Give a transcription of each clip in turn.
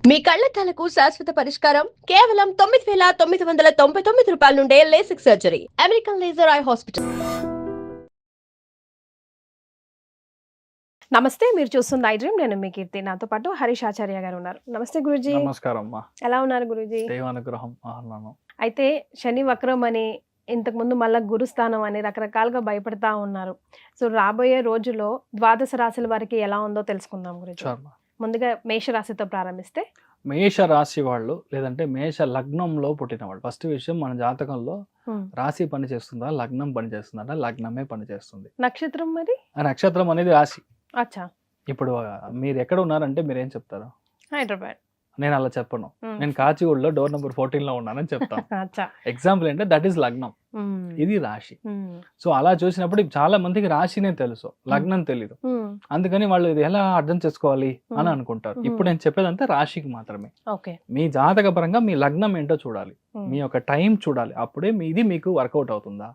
మీ కళ్లద్దాలకు శాశ్వత పరిష్కారం కేవలం 9,999 రూపాయల నుండే LASIK surgery. American laser eye hospital. నమస్తే, మీరు చూస్తుంది ఐ డ్రీమ్. నేను మీ కీర్తి. నాతో పాటు హరీష్ ఆచార్య గారు ఉన్నారు. నమస్తే గురుజీ. నమస్కారం అమ్మా. ఎలా ఉన్నారు గురుజీ? దైవానుగ్రహం ఆహ్లానం. అయితే శని వక్రం అని, ఇంతకుముందు మళ్ళా గురుస్థానం అని రకరకాలుగా భయపడతా ఉన్నారు. సో రాబోయే రోజుల్లో ద్వాదశ రాశుల వారికి ఎలా ఉందో తెలుసుకుందాం గురుజీ. ముందుగా మేష రాశితో ప్రారంభిస్తే, మేష రాశి వాళ్ళు లేదంటే మేష లగ్నంలో పుట్టిన వాళ్ళు, ఫస్ట్ విషయం మన జాతకంలో రాశి పని చేస్తుందా, లగ్నం పని చేస్తుందా? లగ్నమే పని చేస్తుంది. నక్షత్రం మరి? ఆ నక్షత్రం అనేది రాశి. అచ్చా. ఇప్పుడు మీరు ఎక్కడ ఉన్నారంటే మీరు ఏం చెప్తారు? హైదరాబాద్. నేను అలా చెప్పను. నేను కాచిగూడలో డోర్ నెంబర్ 14 లో ఉన్నానని చెప్తాను. ఎగ్జాంపుల్ ఏంటంటే దట్ ఈస్ లగ్నం, ఇది రాశి. సో అలా చూసినప్పుడు చాలా మందికి రాశినే తెలుసు, లగ్నం తెలీదు. అందుకని వాళ్ళు ఇది ఎలా అర్థం చేసుకోవాలి అని అనుకుంటారు. ఇప్పుడు నేను చెప్పేదంతా రాశికి మాత్రమే. మీ జాతక పరంగా మీ లగ్నం ఏంటో చూడాలి, మీ యొక్క టైం చూడాలి, అప్పుడే మీది మీకు వర్కౌట్ అవుతుందా.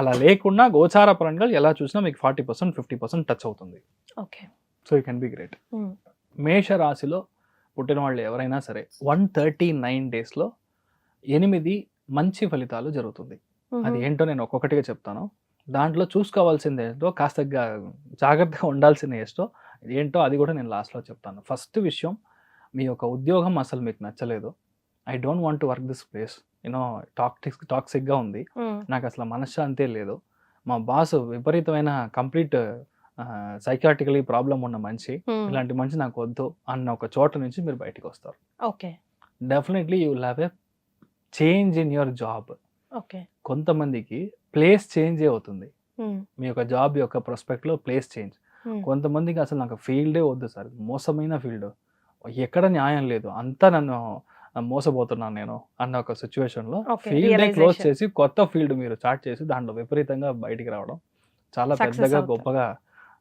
అలా లేకుండా గోచార పరంగా ఎలా చూసినా మీకు 40% 50% టచ్ అవుతుంది. So you can be great. మేష రాశిలో పుట్టిన వాళ్ళు ఎవరైనా సరే 139 డేస్లో 8 మంచి ఫలితాలు జరుగుతుంది. అది ఏంటో నేను ఒక్కొక్కటిగా చెప్తాను. దాంట్లో చూసుకోవాల్సింది ఏంటో, కాస్త జాగ్రత్తగా ఉండాల్సింది ఏంటో అది కూడా నేను లాస్ట్లో చెప్తాను. ఫస్ట్ విషయం, మీ యొక్క ఉద్యోగం అసలు మీకు నచ్చలేదు. I don't want to work this place, you know టాక్సిక్గా ఉంది, నాకు అసలు మనశ్శాంతే లేదు, మా బాస్ విపరీతమైన కంప్లీట్ సైకాటికలీ ప్రాబ్లం ఉన్న మనిషి, ఇలాంటి మనిషి నాకు వద్దు అన్న ఒక చోట నుంచి మీరు బయటకు వస్తారు. Definitely you will have a change in your job. కొంతమందికి ప్లేస్ చేంజ్ అవుతుంది, మీ యొక్క జాబ్ యొక్క ప్రాస్పెక్ట్ లో ప్లేస్ చేంజ్. కొంతమందికి అసలు నాకు ఫీల్డే వద్దు సార్, మోసమైన ఫీల్డ్, ఎక్కడ న్యాయం లేదు, అంతా నన్ను మోసపోతున్నాను నేను అన్న ఒక సిచ్యువేషన్ లో ఫీల్డే క్లోజ్ చేసి కొత్త ఫీల్డ్ మీరు స్టార్ట్ చేసి దాంట్లో విపరీతంగా బయటికి రావడం, చాలా పెద్దగా గొప్పగా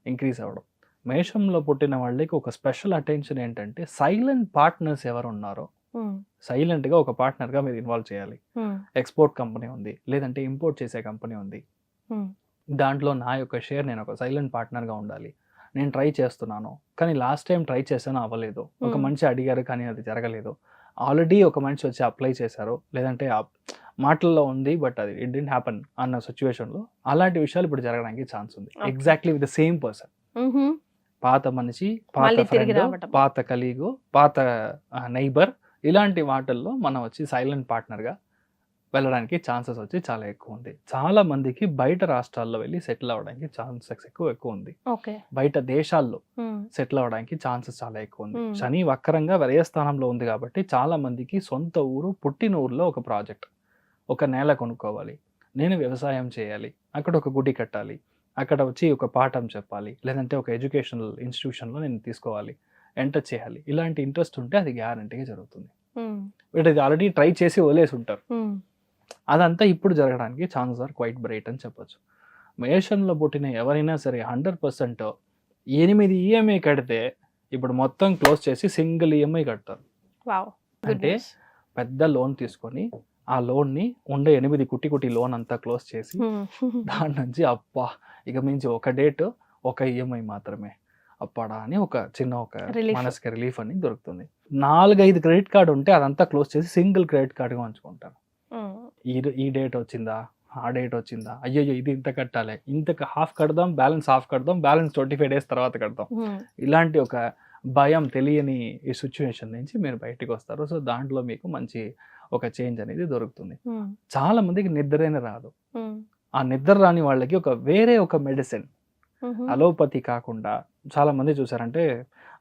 ఇంక్రీజ్ అవ్వడం. మేషంలో పుట్టిన వాళ్ళకి ఒక స్పెషల్ అటెన్షన్ ఏంటంటే, సైలెంట్ పార్ట్నర్స్ ఎవరు ఉన్నారో సైలెంట్ గా ఒక పార్ట్నర్ గా మీరు ఇన్వాల్వ్ చేయాలి. ఎక్స్పోర్ట్ కంపెనీ ఉంది, లేదంటే ఇంపోర్ట్ చేసే కంపెనీ ఉంది, దాంట్లో నా యొక్క షేర్, నేను ఒక సైలెంట్ పార్ట్నర్ గా ఉండాలి. నేను ట్రై చేస్తున్నాను, కానీ లాస్ట్ టైం ట్రై చేశాను అవ్వలేదు, ఒక మనిషి అడిగారు కానీ అది జరగలేదు, ఆల్రెడీ ఒక మనిషి వచ్చి అప్లై చేశారు, లేదంటే మాటల్లో ఉంది బట్ అది ఇట్ డిడ్ంట్ హ్యాపన్ అన్న సిచ్యువేషన్లో అలాంటి విషయాలు ఇప్పుడు జరగడానికి ఛాన్స్ ఉంది. Exactly with the same person, పాత మనిషి, పాత ఫ్రెండ్, పాత కలీగు, పాత నైబర్, ఇలాంటి వాటిల్లో మనం వచ్చి సైలెంట్ పార్ట్నర్గా వెళ్ళడానికి ఛాన్సెస్ వచ్చి చాలా ఎక్కువ ఉంది. చాలా మందికి బయట రాష్ట్రాల్లో వెళ్ళి సెటిల్ అవ్వడానికి ఛాన్సెస్ ఎక్కువ ఉంది, బయట దేశాల్లో సెటిల్ అవ్వడానికి ఛాన్సెస్ చాలా ఎక్కువ ఉంది. శని వక్రంగా వ్యయస్థానంలో ఉంది కాబట్టి చాలా మందికి సొంత ఊరు, పుట్టిన ఊర్లో ఒక ప్రాజెక్ట్, ఒక నేల కొనుక్కోవాలి, నేను వ్యవసాయం చేయాలి, అక్కడ ఒక గుడి కట్టాలి, అక్కడ వచ్చి ఒక పాఠం చెప్పాలి, లేదంటే ఒక ఎడ్యుకేషనల్ ఇన్స్టిట్యూషన్లో నేను తీసుకోవాలి, ఎంటర్ చేయాలి, ఇలాంటి ఇంట్రెస్ట్ ఉంటే అది గ్యారంటీగా జరుగుతుంది. వీటి అది ఆల్రెడీ ట్రై చేసి వదిలేసి ఉంటారు, అదంతా ఇప్పుడు జరగడానికి ఛాన్సెస్ ఆర్ క్వైట్ బ్రైట్ అని చెప్పొచ్చు. మేషంలో పుట్టిన ఎవరైనా సరే 100% 8 ఈఎంఐ కడితే ఇప్పుడు మొత్తం క్లోజ్ చేసి సింగిల్ ఈఎంఐ కడతారు. అంటే పెద్ద లోన్ తీసుకొని ఆ లోన్ని ఉండే 8 కుట్టి లోన్ అంతా క్లోజ్ చేసి దాని నుంచి అప్పా ఇక మించి ఒక డేట్ ఒక ఈఎంఐ మాత్రమే అప్పాడా అని ఒక చిన్న ఒక మనసుకి రిలీఫ్ అని దొరుకుతుంది. 4-5 క్రెడిట్ కార్డు ఉంటే అదంతా క్లోజ్ చేసి సింగిల్ క్రెడిట్ కార్డుగా ఉంచుకుంటారు. ఈ డేట్ వచ్చిందా, ఆ డేట్ వచ్చిందా, అయ్యో ఇది ఇంత కట్టాలి, ఇంతకు హాఫ్ కడదాం, బ్యాలెన్స్ 25 డేస్ తర్వాత కడదాం, ఇలాంటి ఒక భయం, తెలియని ఈ సిచ్యువేషన్ నుంచి మీరు బయటకు వస్తారు. సో దాంట్లో మీకు మంచి ఒక చేంజ్ అనేది దొరుకుతుంది. చాలా మందికి నిద్రైన రాదు, ఆ నిద్ర రాని వాళ్ళకి ఒక వేరే ఒక మెడిసిన్, అలోపతి కాకుండా చాలా మంది చూసారంటే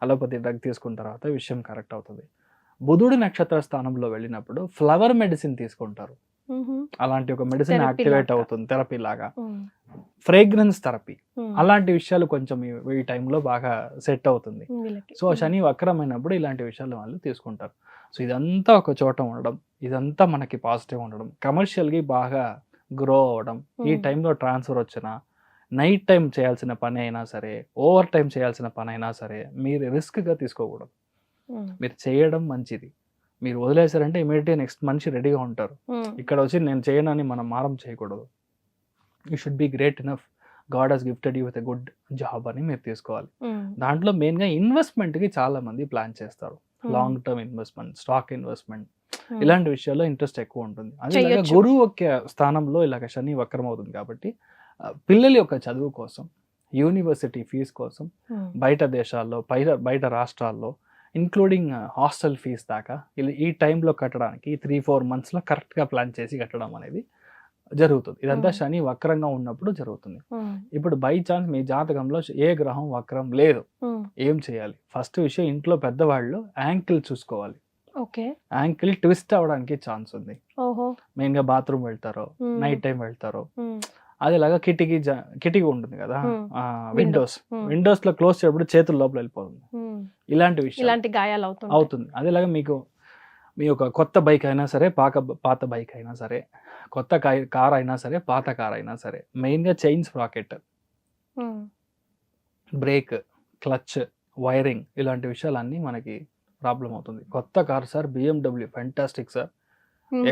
అలోపతి డ్రగ్ తీసుకున్న తర్వాత విషయం కరెక్ట్ అవుతుంది. బుధుడి నక్షత్ర స్థానంలో వెళ్ళినప్పుడు ఫ్లవర్ మెడిసిన్ తీసుకుంటారు, అలాంటి ఒక మెడిసిన్ యాక్టివేట్ అవుతుంది, థెరపీ లాగా, ఫ్రేగ్రెన్స్ థెరపీ, అలాంటి విషయాలు కొంచెం ఈ టైంలో బాగా సెట్ అవుతుంది. సో శని వక్రమైనప్పుడు ఇలాంటి విషయాలు వాళ్ళు తీసుకుంటారు. సో ఇదంతా ఒక చోట ఉండడం, ఇదంతా మనకి పాజిటివ్ ఉండడం, కమర్షియల్గా బాగా గ్రో అవ్వడం, ఈ టైంలో ట్రాన్స్ఫర్ వచ్చిన, నైట్ టైం చేయాల్సిన పని అయినా సరే, ఓవర్ టైం చేయాల్సిన పని అయినా సరే మీరు రిస్క్గా తీసుకోకూడదు, మీరు చేయడం మంచిది. మీరు వదిలేశారంటే ఇమీడియట్గా నెక్స్ట్ మనిషి రెడీగా ఉంటారు, ఇక్కడ వచ్చి నేను చేయనని మనం మారం చేయకూడదు. You should be great enough, God has gifted you with a good job అని మీరు తీసుకోవాలి. దాంట్లో మెయిన్గా ఇన్వెస్ట్మెంట్కి చాలా మంది ప్లాన్ చేస్తారు. Long term investment, stock investment, ఇలాంటి విషయాల్లో ఇంట్రెస్ట్ ఎక్కువ ఉంటుంది. అదే చెయ్యొచ్చు. గురువు యొక్క స్థానంలో ఇలాగ శని వక్రం అవుతుంది కాబట్టి పిల్లల యొక్క చదువు కోసం, యూనివర్సిటీ ఫీజు కోసం, బయట దేశాల్లో బయట రాష్ట్రాల్లో ఇంక్లూడింగ్ హాస్టల్ ఫీజు దాకా ఈ టైంలో కట్టడానికి 3-4 monthsలో కరెక్ట్గా ప్లాన్ చేసి కట్టడం అనేది జరుగుతుంది. ఇదంతా శని వక్రంగా ఉన్నప్పుడు జరుగుతుంది. ఇప్పుడు బై ఛాన్స్ మీ జాతకంలో ఏ గ్రహం వక్రం లేదు, ఏం చేయాలి? ఫస్ట్ విషయం, ఇంట్లో పెద్దవాళ్ళు యాంకిల్ చూసుకోవాలి. ఓకే. యాంకిల్ ట్విస్ట్ అవడానికి ఛాన్స్ ఉంది. మెయిన్గా బాత్రూమ్ వెళ్తారో, నైట్ టైం వెళ్తారో, అదేలాగా కిటికీ ఉంటుంది కదా, విండోస్ లో క్లోజ్ చేయప్పుడు చేతుల లోపల వెళ్ళిపోతుంది. ఇలాంటి విషయం, ఇలాంటి గాయాలు అవుతుంది. అదేలాగా మీకు మీ యొక్క కొత్త బైక్ అయినా సరే, పాత బైక్ అయినా సరే, కొత్త కార్ అయినా సరే, పాత కార్ అయినా సరే, మెయిన్గా chain sprocket, break, clutch, wiring, ఇలాంటి విషయాలన్నీ మనకి ప్రాబ్లం అవుతుంది. కొత్త car sir, BMW fantastic sir,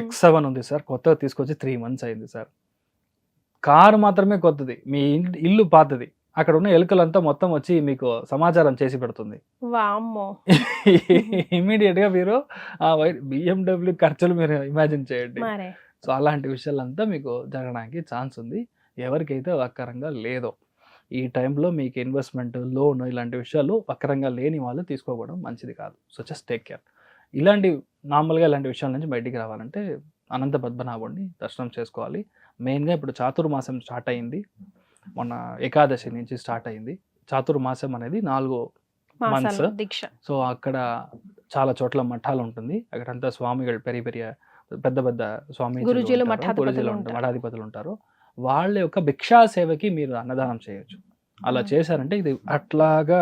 X7 ఉంది సార్, కొత్తగా తీసుకొచ్చి 3 months అయింది సార్. కారు మాత్రమే కొత్తది, మీ ఇల్లు పాతది, అక్కడ ఉన్న ఎలుకలంతా మొత్తం వచ్చి మీకు సమాచారం చేసి పెడుతుంది. ఇమీడియట్ గా మీరు ఆ BMW ఖర్చులు మీరు ఇమాజిన్ చేయండి. సో అలాంటి విషయాలంతా మీకు జరగడానికి ఛాన్స్ ఉంది. ఎవరికైతే వక్రంగా లేదో ఈ టైంలో మీకు ఇన్వెస్ట్మెంట్, లోన్, ఇలాంటి విషయాలు వక్రంగా లేని వాళ్ళు తీసుకోవడం మంచిది కాదు. So just take care. నార్మల్గా ఇలాంటి విషయాల నుంచి బయటికి రావాలంటే అనంత పద్మనాభుడిని దర్శనం చేసుకోవాలి. మెయిన్గా ఇప్పుడు చాతుర్మాసం స్టార్ట్ అయింది, మొన్న ఏకాదశి నుంచి స్టార్ట్ అయింది. చాతుర్మాసం అనేది 4 months దీక్ష. సో అక్కడ చాలా చోట్ల మఠాలు ఉంటుంది, అక్కడంతా స్వామిಗಳು పెద్ద స్వామి గురుజీలు, మఠాధిపతులు ఉంటారు. వాళ్ళ యొక్క భిక్షా సేవకి మీరు అన్నదానం చేయొచ్చు. అలా చేశారంటే ఇది అట్లాగా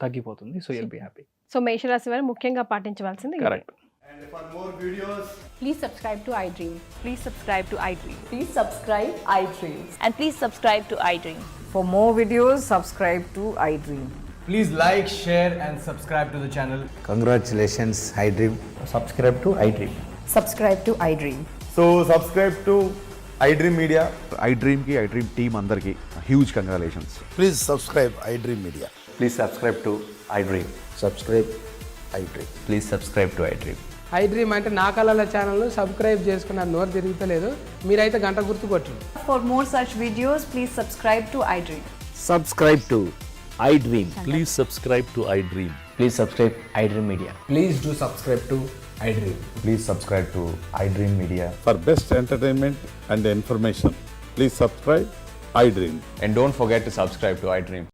తగ్గిపోతుంది. So you'll be happy. So మేషరాశి వారు ముఖ్యంగా పాటించవలసింది correct. And for more videos, Please subscribe to iDream. Please subscribe to iDream. Please subscribe iDream. And please subscribe to iDream. For more videos, subscribe to iDream. please like, share, and subscribe to the channel. Congratulations, iDream. subscribe to iDream. Subscribe to iDream. So subscribe to iDream Media. iDream team andarki huge congratulations. Please subscribe iDream Media. Please subscribe to iDream. Subscribe iDream. Please subscribe to iDream. iDream అంటే నా కళల ఛానల్ను subscribe చేసుకున్న నోరు తిరుగుతలేదు, మీరైతే గంట గుర్తు కొట్టండి. For more such videos, please subscribe to iDream. Subscribe to iDream. Please subscribe to iDream. Please subscribe iDream Media. Please do subscribe to iDream. Please subscribe to iDream Media. For best entertainment and information, please subscribe iDream. And don't forget to subscribe to iDream.